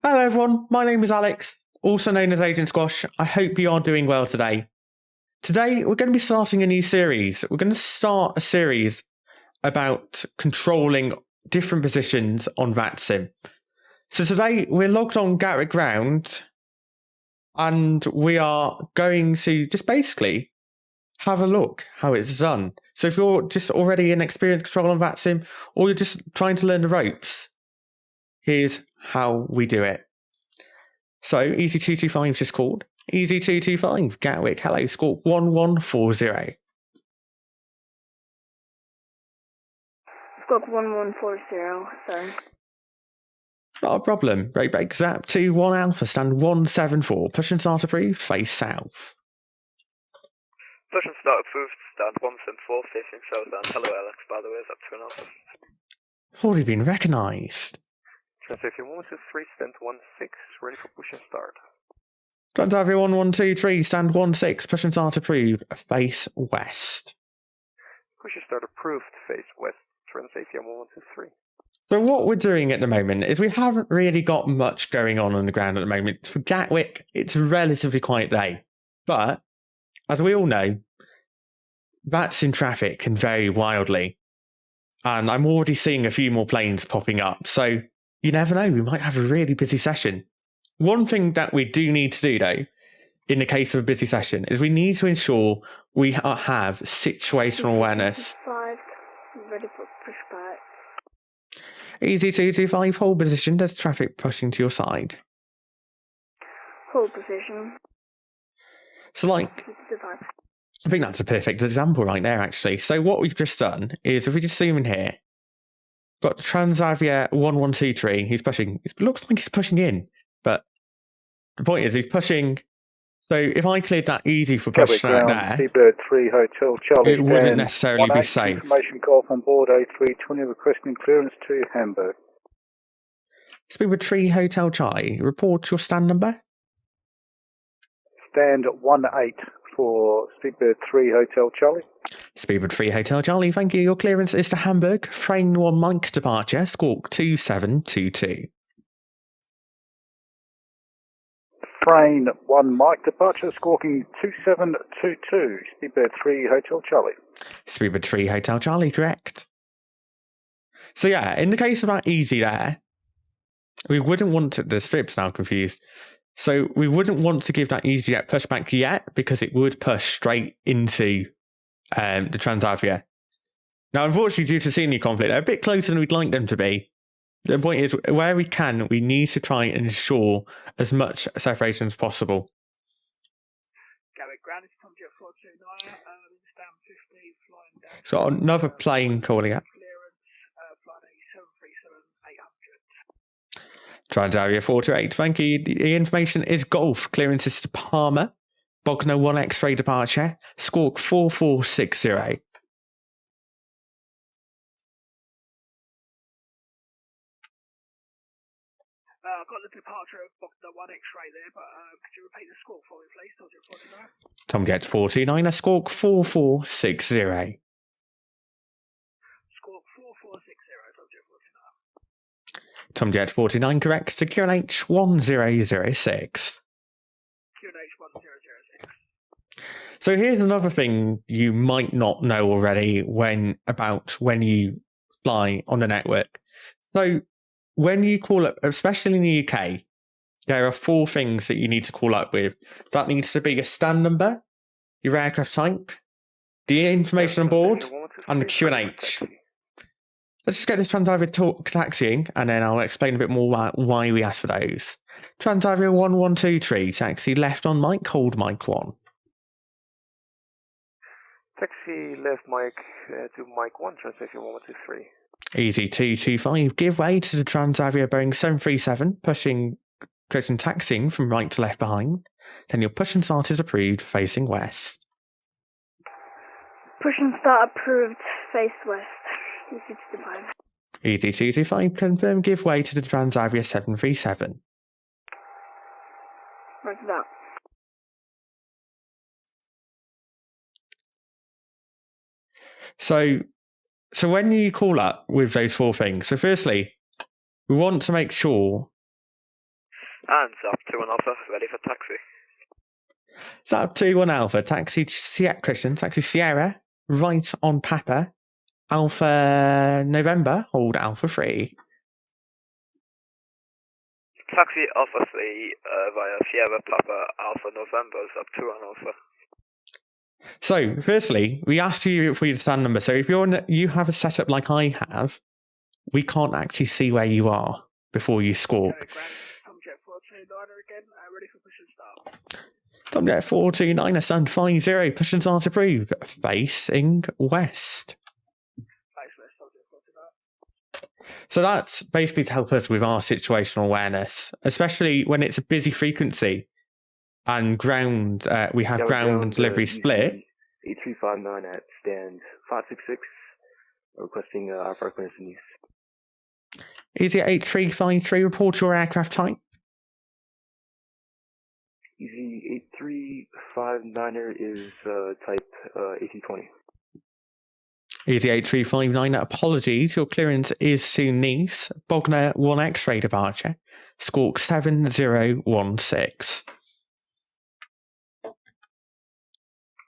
Hello everyone, my name is Alex, also known as Agent Squash. I hope you are doing well today. Today we're going to be starting a new series. We're going to start a series about controlling different positions on VATSIM. So today we're logged on Gatwick Ground and we are going to just basically have a look how it's done. So if you're just already an experienced controller on VATSIM or you're just trying to learn the ropes, here's how we do it. So Easy225 is just called. Easy225, Gatwick, hello, score 1140. Squawk 1140, sorry. Not a problem. Break zap 21 Alpha, stand 174. Push and start approved, face south. Push and start approved, stand 174, facing southbound. Hello Alex, by the way, is up 2 Alpha. Already been recognised. Transaction 123, stand 16, ready for push and start. Transavia 1123, stand 16, push and start approved, face west. Push and start approved, face west. Transavia 1123. So what we're doing at the moment is we haven't really got much going on the ground at the moment. For Gatwick, it's a relatively quiet day. But, as we all know, VATSIM traffic can vary wildly. And I'm already seeing a few more planes popping up. So, you never know, we might have a really busy session. One thing that we do need to do, though, in the case of a busy session, is we need to ensure we have situational awareness. 5, ready for pushback. Easy225, hold position, there's traffic pushing to your side. Hold position. So, like, 55. I think that's a perfect example right there, actually. So what we've just done is, if we just zoom in here, got Transavia 1123, he's pushing, it looks like he's pushing in, but the point is he's pushing. So if I cleared that easy for push right there, Seabird 3 Hotel Charlie, it wouldn't necessarily be safe. Information call from board A320 requesting clearance to Hamburg. Speedbird 3 Hotel Charlie, report your stand number. Stand 18 for Seabird 3 Hotel Charlie. Speedbird 3 Hotel Charlie, thank you. Your clearance is to Hamburg, frame 1 Mike departure, squawk 2722. Frame 1 Mike departure, squawking 2722. Seabird 3 Hotel Charlie. Speedbird 3 Hotel Charlie, correct. So yeah, in the case of that easy there, we wouldn't want to, the strip's now confused. So we wouldn't want to give that EasyJet pushback yet because it would push straight into the Transavia. Now, unfortunately, due to senior conflict, they're a bit closer than we'd like them to be. The point is, where we can, we need to try and ensure as much separation as possible. Gatwick Ground is Tom Jet 429, stand 50, flying down. So another plane calling up. Transavia 428, thank you. The information is Golf. Clearance is to Palmer. Bogner 1 X-ray departure. Squawk 4460. Got the departure of Bogner 1 X-ray there, but could you repeat the squawk for me, please? Tom Jet 429. Tom Jet 429, Squawk 4460. Squawk 4460, Tom Jet 429. Tom Jet 49, correct. To QNH 1006. QNH 1006. So here's another thing you might not know already when you fly on the network. So when you call up, especially in the UK, there are 4 things that you need to call up with. That needs to be your stand number, your aircraft type, the information on board, and the QNH. Let's just get this Transavia taxiing, and then I'll explain a bit more why we asked for those. Transavia 1123, taxi left on Mike, hold Mike 1. Taxi left Mike to Mike 1, Transavia 1123. Easy225, give way to the Transavia Boeing 737, pushing taxiing from right to left behind. Then your push and start is approved, facing west. Push and start approved, face west. Easy225. Easy225, confirm give way to the Transavia 737. Right that. So when you call up with those 4 things, so firstly, we want to make sure And Zap 2 and Alpha, ready for taxi. Zap 2-1 Alpha, taxi Christian, taxi Sierra, right on Papa, Alpha November, hold Alpha 3. Taxi Alpha 3 via Sierra Papa Alpha November, Zap 2 and Alpha. So, firstly, we asked you for your stand number. So if you have a setup like I have, we can't actually see where you are before you squawk. Gatwick Ground, Tomjet 429 again, ready for push and start. Tomjet 429, stand 50, push and start approved, facing west. Thanks, Tomjet 429. So that's basically to help us with our situational awareness, especially when it's a busy frequency and ground, we have ground and delivery split. 8359 at stand 566, requesting IFR Clearance and use. Easy 8353, report your aircraft type. Easy 8359er is type AC20. Easy 8359, apologies, your clearance is to Nice, Bogner 1 X-ray departure, squawk 7016.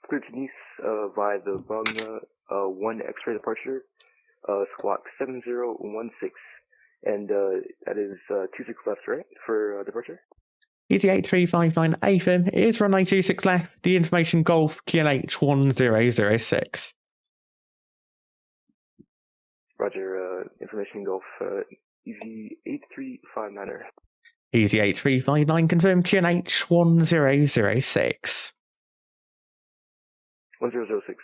Clear to Nice via the Bogner 1 X-ray departure, squawk 7016. And that is 26 left, right, for departure? Easy 8359, AFM, it is runway 26 left, the information Golf QNH 1006. Roger, information Golf, easy 8359er. Easy 8359, confirm QNH 1006. 1006,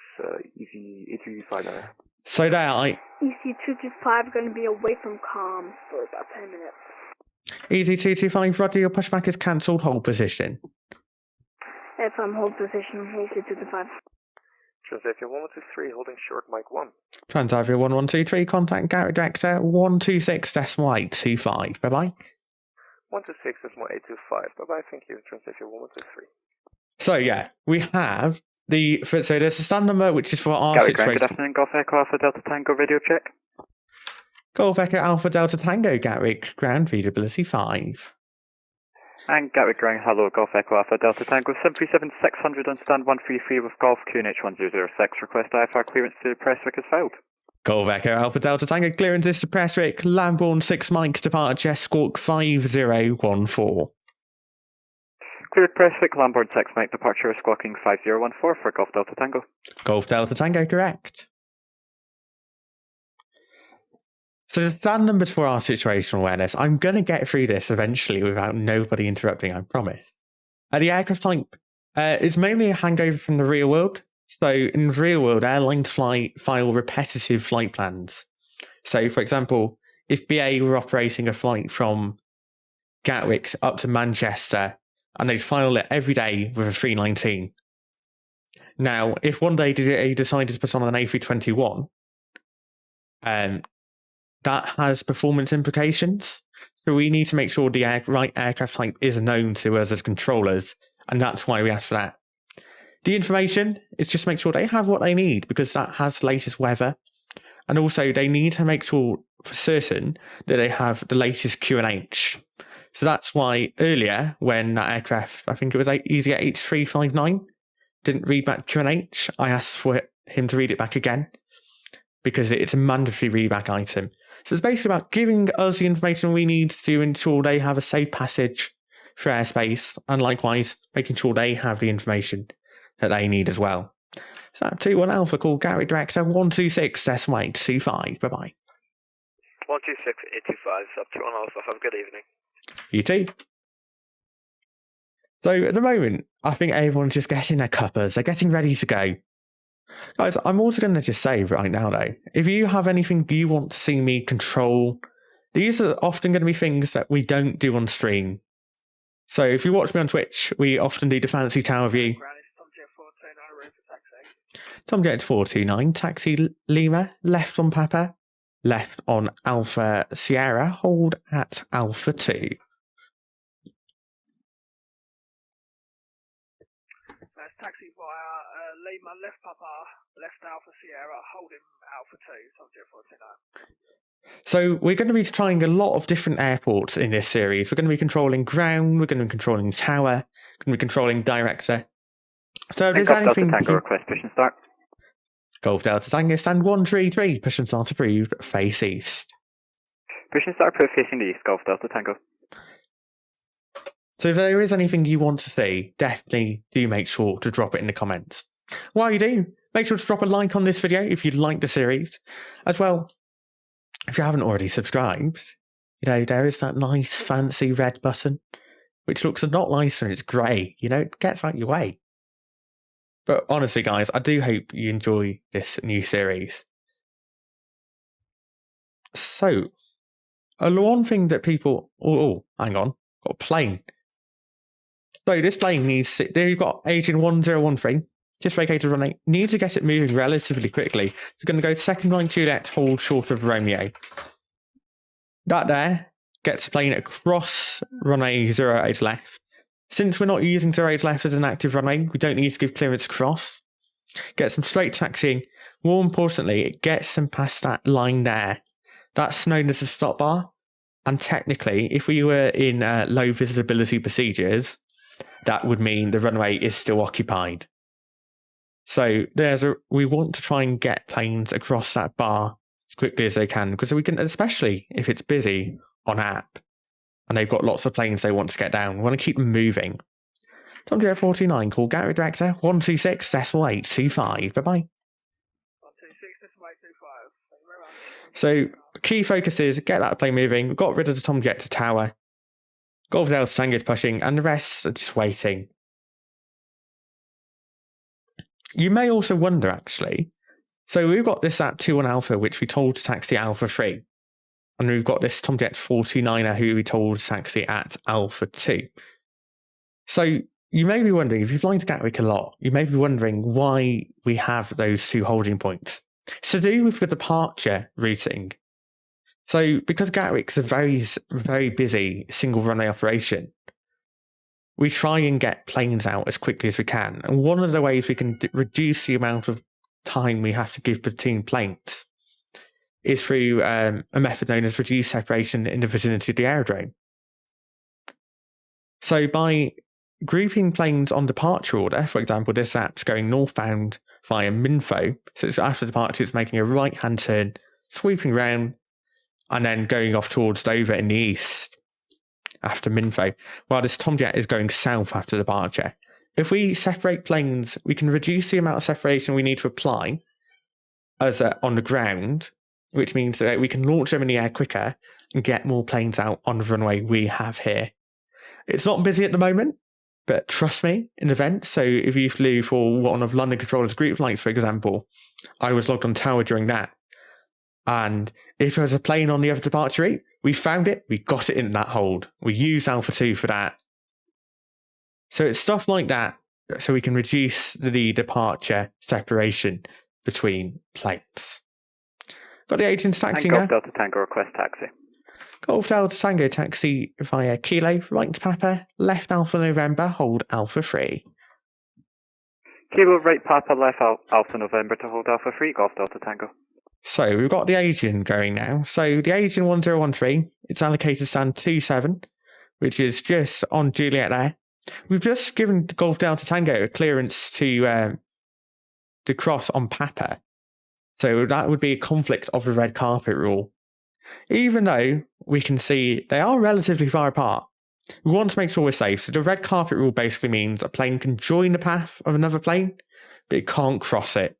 easy 8359er. So there, EC225 going to be away from comms for about 10 minutes. Easy 225, Roger, your pushback is cancelled, hold position. If I'm hold position, EC225. Transavia 1123, holding short mic 1. Transavia 1123, contact Gatwick Director 126.825. Bye-bye. 126.825, bye-bye, thank you. Transavia 1123. So yeah, we have so there's a stand number which is for our Gatwick situation. Ground, good afternoon, Golf Echo Alpha Delta Tango radio check. Golf Echo Alpha Delta Tango, Gatwick Ground, feasibility 5. And Gatwick Ground, hello, Golf Echo Alpha Delta Tango 737-600 on stand 133 with Golf QNH 1006. Request IFR clearance to Prestwick is filed. Golf Echo Alpha Delta Tango, clearance is to Prestwick, Lambourne 6 Mike, departure, squawk 5014. Cleared Prestwick, Lambourne 6 Mike, departure squawking 5014 for Golf Delta Tango. Golf Delta Tango, correct. So the stand numbers for our situational awareness, I'm going to get through this eventually without nobody interrupting, I promise. The aircraft type is mainly a hangover from the real world. So in the real world, airlines file repetitive flight plans. So for example, if BA were operating a flight from Gatwick up to Manchester, and they'd file it every day with a 319. Now, if one day they decided to put on an A321, that has performance implications. So we need to make sure the right aircraft type is known to us as controllers, and that's why we ask for that. The information is just to make sure they have what they need, because that has the latest weather. And also, they need to make sure for certain that they have the latest QNH. So that's why earlier, when that aircraft, I think it was Easy 8359, didn't read back QNH, I asked for him to read it back again, because it's a mandatory readback item. So it's basically about giving us the information we need to ensure they have a safe passage through airspace, and likewise, making sure they have the information that they need as well. So that 2-1 Alpha, call Gatwick Director 126.825. Bye-bye. 126.825, Zap 2 Alpha, have a good evening. You too. So at the moment, I think everyone's just getting their cuppers. They're getting ready to go. Guys, I'm also going to just say right now, though, if you have anything you want to see me control, these are often going to be things that we don't do on stream. So if you watch me on Twitch, we often do the fancy tower view. Tomjet 429, taxi Lima, left on Papa, left on Alpha Sierra, hold at Alpha 2. That's taxi via Lima, left Papa, left Alpha Sierra, holding Alpha 2, subject 49. So we're going to be trying a lot of different airports in this series. We're going to be controlling ground, we're going to be controlling tower, we're going to be controlling director. So if there's Golf Delta anything... Tango request push and start. Golf Delta Tango, stand 133, push and start approved, face east. Push and start approved facing the east, Golf Delta Tango. So if there is anything you want to see, definitely do make sure to drop it in the comments. While you do, make sure to drop a like on this video if you'd like the series. As well, if you haven't already subscribed, you know, there is that nice fancy red button, which looks a lot nicer and it's grey, you know, it gets out your way. But honestly, guys, I do hope you enjoy this new series. So, one thing that people... Oh, hang on. Got a plane. So, this plane needs... There you've got agent 1013. Just vacated runway. Need to get it moving relatively quickly. We're going to go second line Juliet, hold short of Romeo. That there gets the plane across runway 08 left. Since we're not using 08 left as an active runway, we don't need to give clearance across. Get some straight taxiing. More importantly, it gets them past that line there. That's known as a stop bar. And technically, if we were in low visibility procedures, that would mean the runway is still occupied. So we want to try and get planes across that bar as quickly as they can, because we can, especially if it's busy on app and they've got lots of planes they want to get down, we want to keep them moving. Tom 49, call Gatwick Director 126.825. Bye-bye. 126.825. Thank you very much. So key focus is get that plane moving. We've got rid of the Tom Jet to tower. Golf Delta Tango's pushing, and the rest are just waiting. You may also wonder, actually, so we've got this at 2 on Alpha, which we told to taxi Alpha 3. And we've got this Tomjet 49er who we told to taxi at Alpha 2. So you may be wondering, if you've flown to Gatwick a lot, you may be wondering why we have those two holding points. It's to do with the departure routing. So because Gatwick's a very, very busy single runway operation, we try and get planes out as quickly as we can. And one of the ways we can reduce the amount of time we have to give between planes is through a method known as reduced separation in the vicinity of the aerodrome. So by grouping planes on departure order, for example, this app's going northbound via Minfo, so it's after departure, it's making a right-hand turn, sweeping round, and then going off towards Dover in the east after Minfo, while this Tomjet is going south after departure. If we separate planes, we can reduce the amount of separation we need to apply as on the ground, which means that we can launch them in the air quicker and get more planes out on the runway we have here. It's not busy at the moment, but trust me, in events, so if you flew for one of London Controller's group flights, for example, I was logged on tower during that. And if there was a plane on the other departure route, we found it, we got it in that hold. We used Alpha 2 for that. So it's stuff like that, so we can reduce the departure separation between planes. Got the agents taxiing Golf now. Delta Tango request taxi. Golf Delta Tango taxi via Kilo, right Papa, left Alpha November, hold Alpha 3. Kilo right Papa left Alpha November to hold Alpha 3, Golf Delta Tango. So we've got the agent going now. So the agent 1013, it's allocated stand 27, which is just on Juliet there. We've just given Golf Delta Tango a clearance to cross on Papa. So that would be a conflict of the red carpet rule. Even though we can see they are relatively far apart, we want to make sure we're safe. So the red carpet rule basically means a plane can join the path of another plane, but it can't cross it.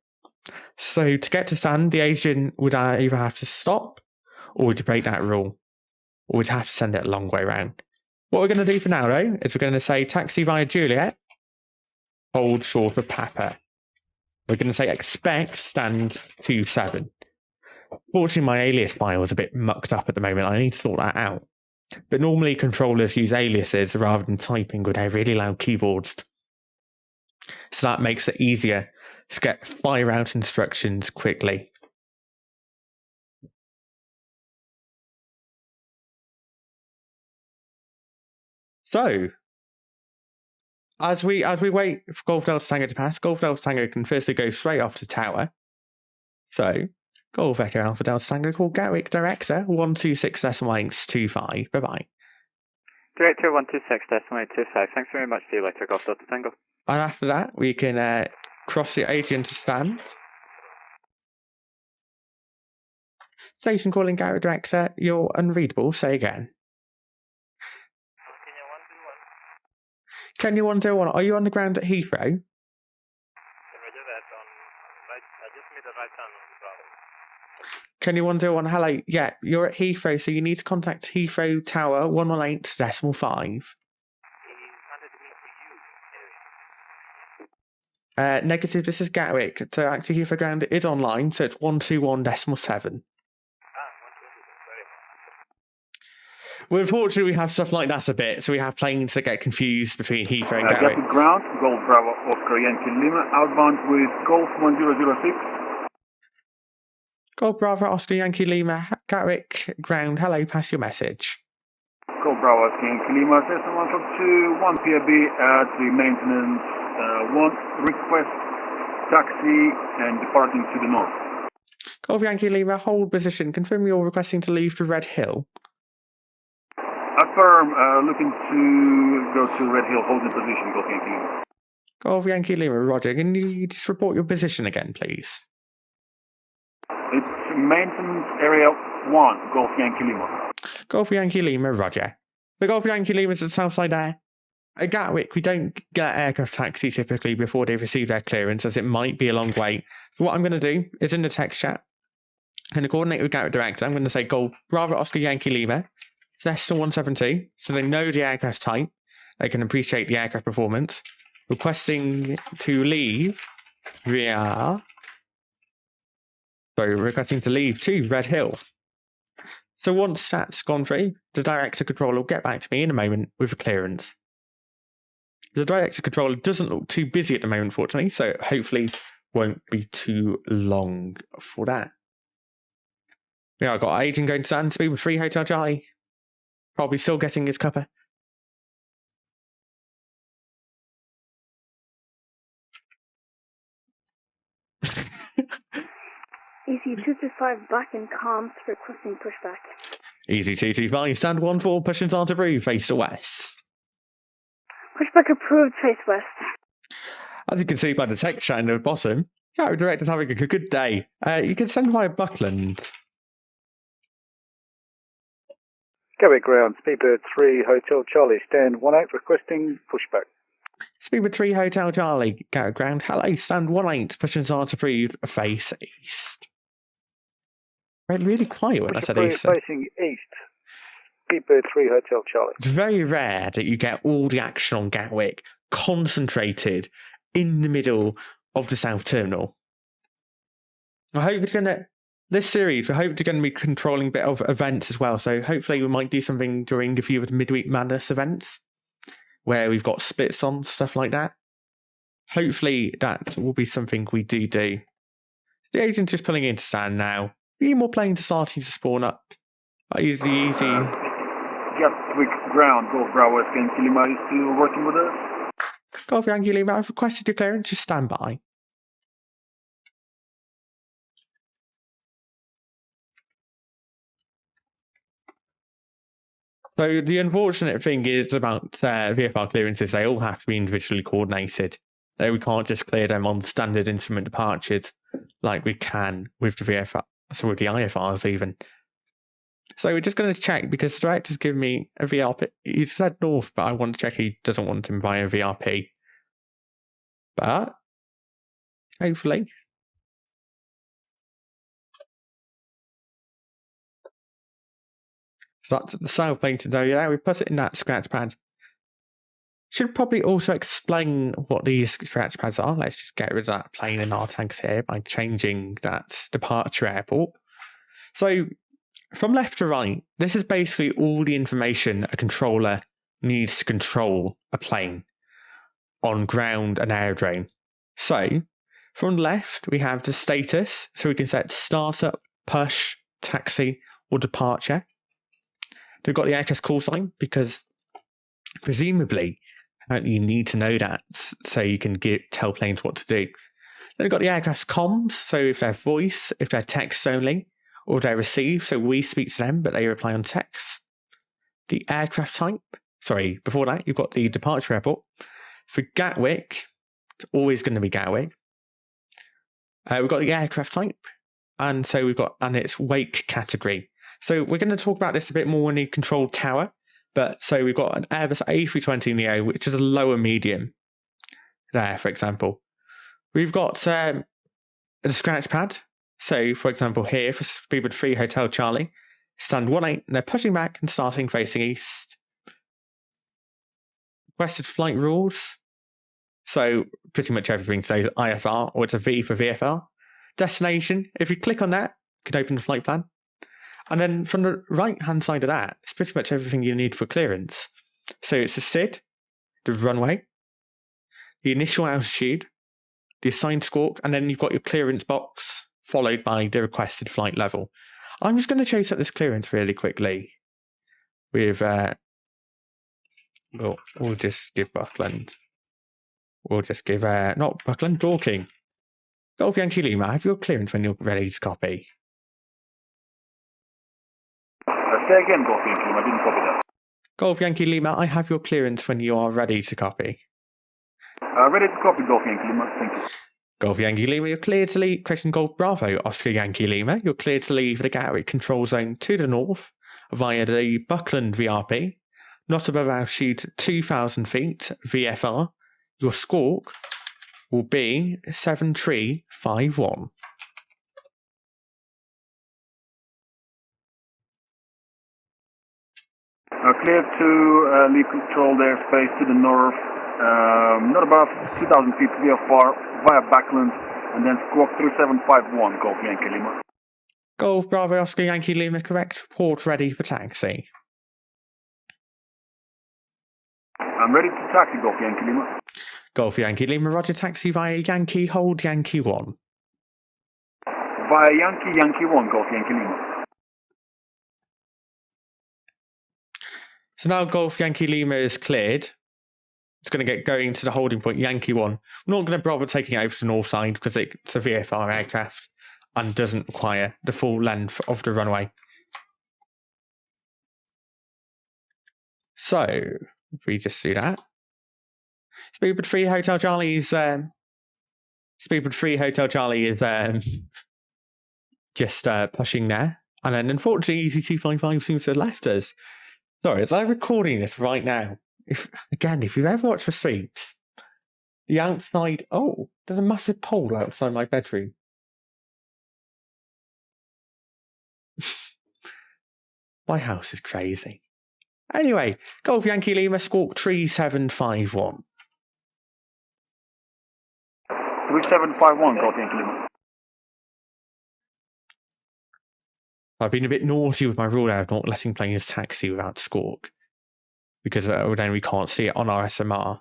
So to get to stand, the agent would either have to stop or to break that rule, or we'd have to send it a long way around. What we're going to do for now, though, is we're going to say taxi via Juliet, hold short of Papa. We're going to say expect stand 27. Fortunately, my alias file is a bit mucked up at the moment. I need to sort that out. But normally controllers use aliases rather than typing with their really loud keyboards. So that makes it easier to get fire out instructions quickly. So, as we wait for Golf Delta Tango to pass, Golf Delta Tango can firstly go straight off to tower. So, Golf Echo Alpha Delta Tango, call Gatwick Director 126.25. Bye-bye. Director 126.25. Thanks very much. See you later, Golf Delta Tango. And after that, we can cross the Adrian to stand. Station calling Gatwick Director, you're unreadable. Say again. Kenya 101, are you on the ground at Heathrow? Kenya 101, hello. Yeah, you're at Heathrow, so you need to contact Heathrow Tower 118.5. Negative, this is Gatwick. So actually Heathrow Ground is online, so it's 121.7. Well, unfortunately, we have stuff like that a bit, so we have planes that get confused between Heathrow and Gatwick. Gatwick Ground, Golf Bravo Oscar Yankee Lima, outbound with Golf 1006. Golf Bravo Oscar Yankee Lima, Gatwick Ground, hello, pass your message. Golf Bravo Oscar Yankee Lima, Cessna 142, 1 PIB at the maintenance, 1 request taxi and departing to the north. Golf Yankee Lima, hold position, confirm you're requesting to leave for Red Hill. Affirm, looking to go to Red Hill, holding position, Golf Yankee Lima. Golf Yankee Lima, Roger. Can you just report your position again, please? It's maintenance area 1, Golf Yankee Lima. Golf Yankee Lima, Roger. The Golf Yankee Lima is at Southside Air. At Gatwick, we don't get aircraft taxi typically before they've received their clearance, as it might be a long wait. So what I'm going to do is in the text chat, I'm going to coordinate with Gatwick Director. I'm going to say Golf Bravo Oscar Yankee Lima. Cessna 172, so they know the aircraft type, they can appreciate the aircraft performance. Requesting to leave requesting to leave to Red Hill. So once that's gone through, the Director Controller will get back to me in a moment with a clearance. The Director Controller doesn't look too busy at the moment, fortunately, so hopefully won't be too long for that. Yeah, I've got Agent going to stand speed with 3 Hotel Charlie. Probably still getting his cuppa. Easy 225 back in comms requesting pushback. Easy 225, stand 14, pushing on to roof, face to west. Pushback approved, face west. As you can see by the text chat in the bottom, Gatwick Director's having a good day. You can send via Buckland. Gatwick Ground, Speedbird 3, Hotel Charlie, stand 18, requesting pushback. Speedbird 3, Hotel Charlie, Gatwick Ground, hello, stand 18, pushing on to roof, face east. Really quiet when I said east. Facing east. Speedbird 3, Hotel Charlie. It's very rare that you get all the action on Gatwick concentrated in the middle of the South Terminal. I hope it's going to... This series, we hope they're going to be controlling a bit of events as well, so hopefully we might do something during a few of the Midweek Madness events, where we've got splits on, stuff like that. Hopefully that will be something we do. The agent's just pulling into stand now. Any more planes starting to spawn up. Easy. Gatwick Ground, Golf Bravo, Yankee Lima, is still working with us? Golf Yankee Lima, I've requested your clearance, just stand by. So the unfortunate thing is about VFR clearances, they all have to be individually coordinated. We can't just clear them on standard instrument departures like we can with the VFR, so with the IFRs even. So we're just going to check, because the director's given me a VRP. He said north, but I want to check he doesn't want him via VRP. But hopefully. So that's the South Painted though, yeah, we put it in that scratch pad. Should probably also explain what these scratch pads are. Let's just get rid of that plane in our tags here by changing that departure airport. So from left to right, this is basically all the information a controller needs to control a plane on ground and aerodrome. So from left, we have the status, so we can set startup, push, taxi, or departure. We've got the aircraft call sign, because presumably Apparently you need to know that so you can tell planes what to do. Then we've got the aircraft's comms, so if they're voice, if they're text only, or they're receive, so we speak to them but they reply on text. The aircraft type, before that you've got the departure airport. For Gatwick, it's always going to be Gatwick. We've got the aircraft type, and its wake category. So we're going to talk about this a bit more in the control tower. But so we've got an Airbus A320neo, which is a lower medium. There, for example, we've got the scratch pad. So, for example, here for Speedbird 3 Hotel Charlie, stand 18, and they're pushing back and starting facing east. Requested flight rules. So pretty much everything says IFR, or it's a V for VFR. Destination, if you click on that, you can open the flight plan. And then from the right-hand side of that, it's pretty much everything you need for clearance. So it's the SID, the runway, the initial altitude, the assigned squawk, and then you've got your clearance box, followed by the requested flight level. I'm just going to chase up this clearance really quickly. With, we'll just give Buckland. We'll just give, not Buckland, Dorking. Golf Yankee Lima, have your clearance when you're ready to copy. Say again, Golf Yankee Lima, I didn't copy that. Golf Yankee Lima, I have your clearance when you are ready to copy. Ready to copy, Golf Yankee Lima, thank you. Golf Yankee Lima, you're cleared to leave. Question Golf Bravo, Oscar Yankee Lima, you're cleared to leave the Gatwick control zone to the north via the Buckland VRP, not above altitude 2,000 feet, VFR. Your squawk will be 7351. Clear to leave controlled airspace to the north, not above 2,000 feet VFR via Buckland, and then squawk 3751, Golf Yankee Lima. Golf Bravo Oscar Yankee Lima, correct. Report ready for taxi. I'm ready to taxi, Golf Yankee Lima. Golf Yankee Lima, roger, taxi via Yankee, hold Yankee 1. Via Yankee 1, Golf Yankee Lima. So now Golf Yankee Lima is cleared. It's going to get going to the holding point, Yankee 1. We're not going to bother taking it over to the north side because it's a VFR aircraft and doesn't require the full length of the runway. So, if we just do that. Speedbird 3 Hotel Charlie is just pushing there. And then unfortunately EZ255 seems to have left us. Sorry, as I'm recording this right now, if you've ever watched the streets, the outside, there's a massive pole outside my bedroom. My house is crazy. Anyway, Golf Yankee Lima, squawk 3751. 3751, Golf Yankee Lima. I've been a bit naughty with my rule out of not letting planes taxi without squawk. Because then we can't see it on our SMR.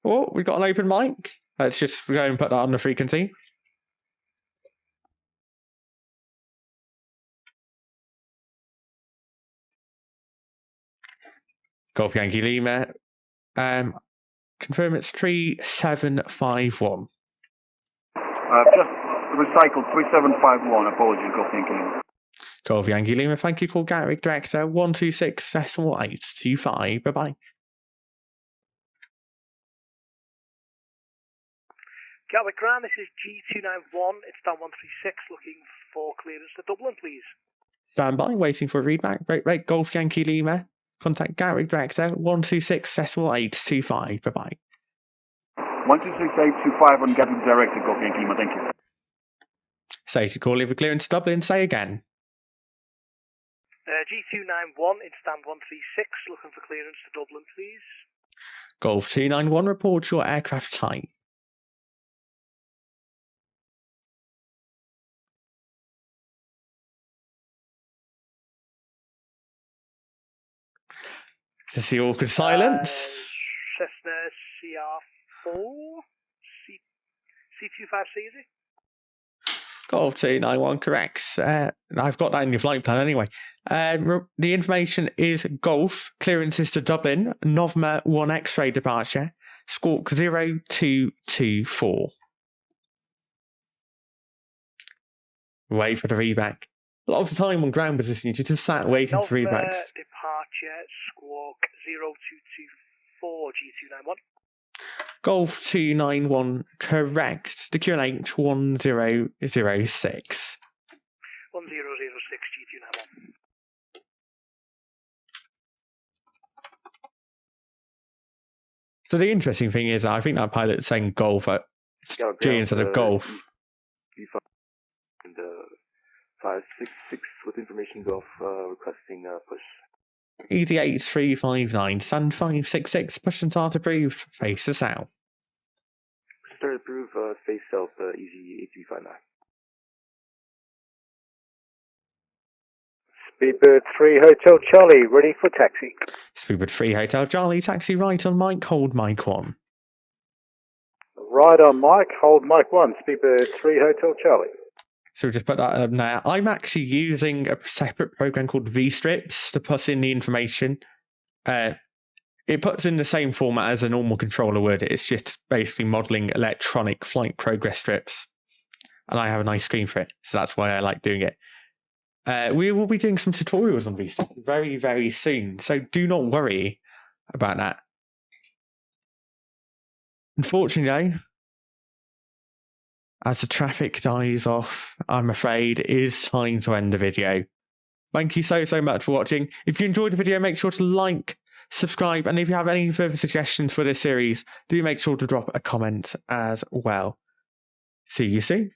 Oh, we've got an open mic. Let's just go and put that on the frequency. Golf Yankee Lima. Confirm it's 3751. Just recycled 3751. Apologies, Golf Yankee Lima. Golf Yankee Lima, thank you for Gatwick Director 126.825. Bye-bye. Gatwick Ground, this is G291. It's down 136, looking for clearance to Dublin, please. Stand by, waiting for a readback. Rate Golf Yankee Lima. Contact Gatwick Director 126.825. Bye-bye. 126.825 on Gatwick Director, Golf Yankee Lima. Thank you. Say to call if clearance to Dublin. Say again. G291, it's stand 136, looking for clearance to Dublin, please. Golf 291, report your aircraft type. Just the awkward silence. Cessna CR4, C256, is it? Golf 291 correct. I've got that in your flight plan anyway. The information is Golf, clearances to Dublin, November 1 X-ray departure, Squawk 0224. Wait for the readback. A lot of the time on ground position, you're just sat waiting for readbacks. Departure, Squawk 0224 G291. Golf 291 correct. The QNH 1006. 1006 G291. So the interesting thing is, I think that pilot's saying Golf at G instead of Golf. And 566 with information Golf requesting push. Easy 8359, Sun 566, push and start approved, face the south. Start approved, face south, easy 8359. Speedbird 3 Hotel Charlie, ready for taxi. Speedbird 3 Hotel Charlie, taxi right on mic, hold mic 1. Right on mic, hold mic 1, Speedbird 3 Hotel Charlie. So we'll just put that up now. I'm actually using a separate program called VStrips to put in the information. It puts in the same format as a normal controller would. It's just basically modelling electronic flight progress strips. And I have a nice screen for it, so that's why I like doing it. We will be doing some tutorials on VStrips very, very soon, so do not worry about that. Unfortunately, though, as the traffic dies off, I'm afraid it is time to end the video. Thank you so much for watching. If you enjoyed the video, make sure to like, subscribe, and if you have any further suggestions for this series, do make sure to drop a comment as well. See you soon.